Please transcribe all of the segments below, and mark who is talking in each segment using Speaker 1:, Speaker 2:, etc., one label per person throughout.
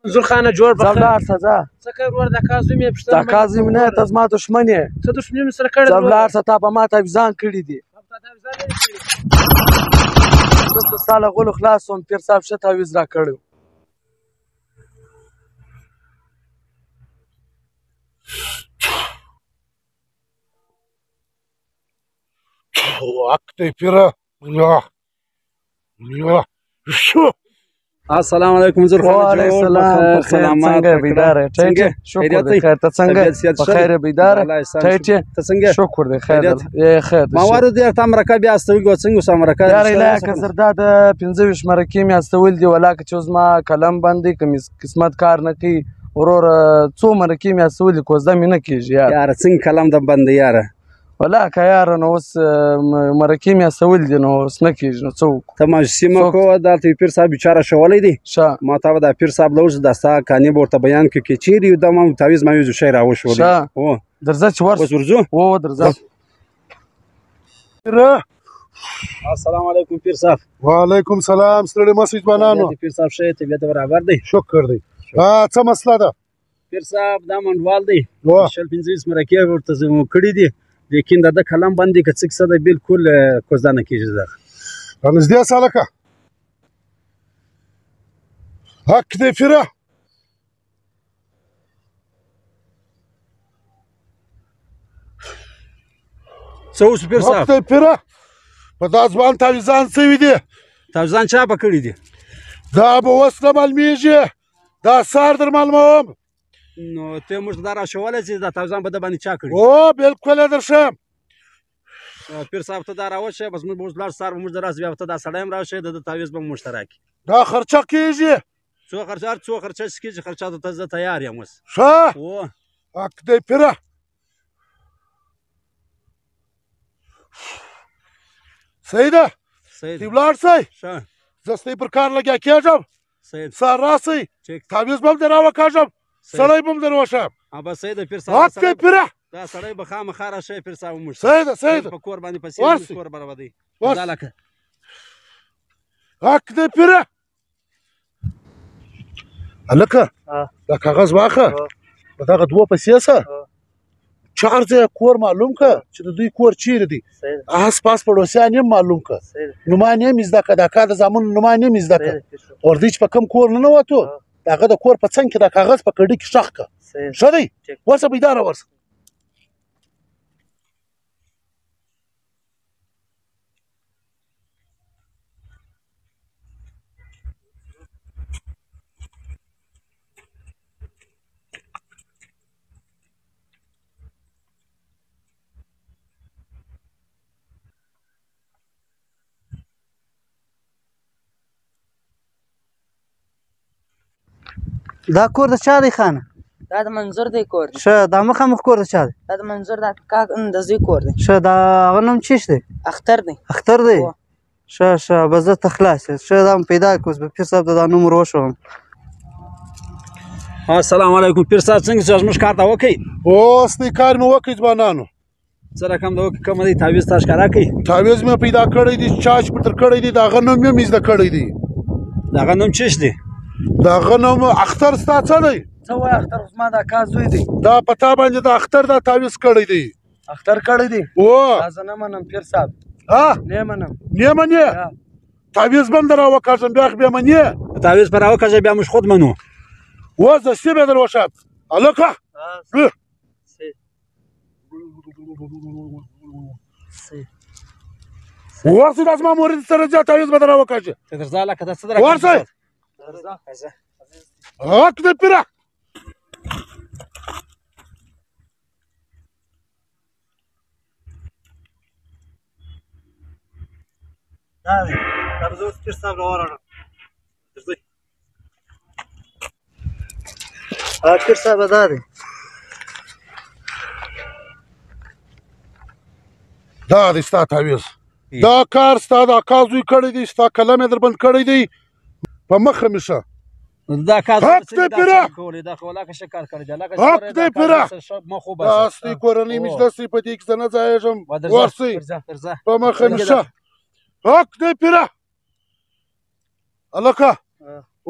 Speaker 1: منظور خانه جوړ به
Speaker 2: ځه ولاړ شه ځه
Speaker 1: څه کوې ورور دا کاظم یې پوښتنه
Speaker 2: دا کاظم نه ته زما دښمن یې
Speaker 1: څه دښمني مې سره کړې
Speaker 2: ځه ولاړ شه تا په ما تعویضان کړي دي زه ستا له غولو خلاص شوم پیر صاحب ښه تعویض را کړی
Speaker 3: وقت پیره
Speaker 4: السلام علیکم منظور خان
Speaker 2: وعلیکم السلام څنګه بیدار یې ټیټ یې شکر دی خیر ته څنګه په خیر بیدار ټیټ یې
Speaker 4: ته څنګه
Speaker 2: شکر دی خیر یې خیر
Speaker 4: ما وارو دې ته مرکه بیا استوي ګو څنګه سم مرکه
Speaker 2: یار اله که زردا د 25 مرکې مې استول دی ولاکه چې زما کلم باندې کوم قسمت کار نه کوي ورور څو مرکې مې استول کوزده مې نه کیږي
Speaker 4: یار څنګه کلم د بند یار
Speaker 2: ولاکه یار نو اوس مرکې مې استول دي نو اوس نه کیږي نو څو
Speaker 4: ته ما سیمه کو دلته پیر صاحب بیچاره شولې دي ما ته دا پیر صاحب لوز د ستا کانی ورته بیان کې چیرې د ما تعویض ما یو شی راوښولې
Speaker 2: او درځه چې
Speaker 4: ورځو
Speaker 2: او درځه
Speaker 4: السلام علیکم پیر صاحب
Speaker 3: وعلیکم سلام ستړي مسجد بنانو
Speaker 4: پیر صاحب شه طبیعت برابر دی
Speaker 3: شکر دی څه مسله ده
Speaker 4: پیر صاحب دا منډوال دی شل 25 مرکې ورته کړي دي لیکن دا کلام باندې که څه څه ده بالکل کوزده نه کېږي دا
Speaker 3: رانږدې شه هلکه حق دی پیره
Speaker 4: څه وشو پیر صاحب
Speaker 3: حق دی پیره په دا ځوان تعویضان شوي دي
Speaker 4: تعویضان چا به کړي دي
Speaker 3: دا به اوس نه معلومېږي دا سهار در معلوموم
Speaker 4: نو ته موږ دا راښولی چې دا تعویضان به ده باندې چا کړي
Speaker 3: او بالکل یې درښیم
Speaker 4: پیر صاحب ته دا راوښیه بس موږ به اوس لاړ سهار به موږ د راسې بیا به ته دا سړی هم راوښیه د ده تعویض به موږ ته راکړي
Speaker 3: دا خرچه کېږي
Speaker 4: څو خرچه هر څو خرچه چې کېږي خرچه ته زه تیار یم اوس
Speaker 3: ښه حق دی پیره صحیح ده دی ولاړ شئ زه ستاسې پر کار لګیا کېږم سهار راسئ تعویض به هم در راوکاږم سړی به هم در وښیم
Speaker 4: بس صحیح ده پیر
Speaker 3: حق دی پیره
Speaker 4: دا سړی به خامخا راشئ پیر صاحب موږ
Speaker 3: صحیح ده صحیح ده
Speaker 4: په کور باندې پسې کور برابدوي
Speaker 3: حق دی پیره هلکه دا کاغذ واخه په دغه دوه پسې شه چار ځایه کور معلوم که چې د دوی کور چیرې دی آس پاس پړوسیان یې معلوم که نومان یې مې زده که دا کار د زامنو نومان یې مې زده که ورځي چې په کوم کور ننوتو د هغه د کور په څنګ کې دا کاغذ په کډۍ کې ښخ که ښه دی ورشه بیداره ورشه
Speaker 5: دا کور د چا دی خانه
Speaker 6: دا د منظور دی کور دی
Speaker 5: ښه دا مخامخ کور د چا دی
Speaker 6: دا د منظور د زوی کور دی
Speaker 5: ښه دا هغه نوم چیش دی
Speaker 6: اختر دی
Speaker 5: اختر دی ښه ښه بس زه ته خلاص یې ښه دا مې پیدا کړو اوس به پیر صاحب ته دا نوم ور وښوم
Speaker 4: السلام علیکم پیر صاحب څنګه چې زموږ کار ته وکړئ
Speaker 3: اوس دی کار مې وکړئ ځوانانو
Speaker 4: څه رقم د وکړي کومه دی تعویض تا ښکاره کړئ
Speaker 3: تعویض مې پیدا کړی دی چا چې پتر کړی دی د هغه نوم مې زده کړی دی
Speaker 4: د هغه نوم چیش دی
Speaker 3: د هغه نوم اختر ستا څه دی
Speaker 2: څه وایي اختر خو زما دا کار زوی دی
Speaker 3: دا په تا باندې د اختر دا تعویض کړی دی
Speaker 2: اختر کړی دی
Speaker 3: او
Speaker 2: زه نه منم پیر صاحب نه منم
Speaker 3: نه منې تعویض به هم در راوکاږم بیا خو بیا منې
Speaker 4: تعویض به راوکاږه بیا موږ خود منو
Speaker 3: اوس دستي به در وښیم هلکه ورسئ دا زما مورید سره ځه تعویض به در راوکاږي
Speaker 4: ته درځه هلکه دا څه
Speaker 3: ورسئ حق دی پیره
Speaker 5: دا دی دا به زه اوس پیر صاحب راورړم درځئ پیر صاحب دا دی
Speaker 3: دا دی ستا تعویض دا کار ستا د اکا زوی کړی دی ستا قلم یې در بند کړی دی په مخه مې شه
Speaker 4: دا کار
Speaker 3: حق دی پیره
Speaker 4: دا خو ولاکه ښه کار کړی دی
Speaker 3: حق دی پیره دا اصلي کورنۍ مجلس دی په دې کې زه نه ځایېږم ورسئ په مخه مې شه حق دی پیره هلکه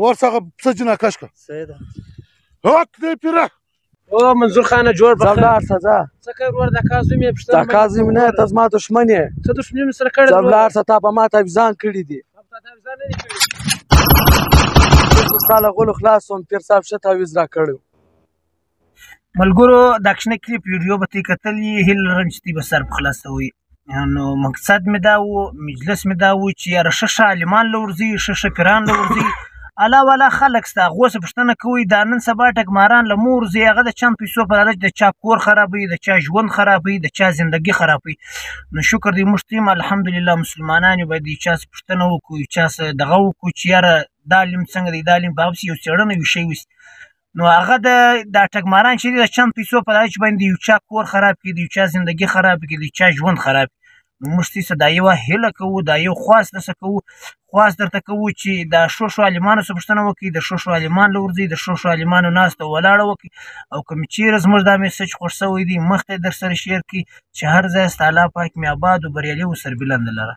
Speaker 3: ورڅخه پسه جناکش کړه
Speaker 5: صحیح ده
Speaker 3: هات دی پیره
Speaker 1: او منظور خانه جوړ
Speaker 2: ځه
Speaker 1: بخیر
Speaker 2: ولاړ شه ځه
Speaker 1: څه کوي ورور دا کاظم یې پوښتنه
Speaker 2: دا کاظم نه ته زما دښمن یې
Speaker 1: څه دښمني مې سره کړې
Speaker 2: ځه ولاړ شه تا په ما تعویضان کړي دي زه ستا له غولو خلاص شوم پیر صاحب ښه تعویض را کړی
Speaker 7: ملګرو د اکشن کلیپ ویډیو به ترې کتلي هیله لرم چې دوی به سر په خلاصوئ نو مقصد مې دا و مجلس مې دا و چې یاره ښه ښه عالمان له ورځي ښه ښه پیران له ورځي الا والا خلک ستا هغو څه پوښتنه کوي دا نن سبا ټګماران له مور ورځي هغه د چند پیسو په لالچ د چا کور خرابوي د چا ژوند خرابوي د چا زندګي خرابوي نو شکر دی موږ ټیم الحمدلله مسلمانان یو باید د چا څه پوښتنه وکړو یو چا څه دغه وکړو چې یاره دا علم څنګه دی دا علم په هغسې یو څېړنه یو شی وسي نو هغه دا ټګماران چې دي د چند پیسو په لالچ باندې یو چا کور خراب کړي د یو چا زندګي خراب کړي د یو چا ژوند خراب کړي نو موږ څه دا یوه هیله کوو دا یو خواست درته کوو خواست درته کوو چې د ښو ښو عالمانو څه پوښتنه وکړئ د ښو ښو عالمان له ورځئ د ښو ښو عالمانو ناسته ولاړه وکړئ او که مې چیرې زموږ دا میسج خوښ شوی دی مخ ته یې در سره شیر کړي چې هر ځای ستا الله پاک مې اباد و بریالي و سربلنده لره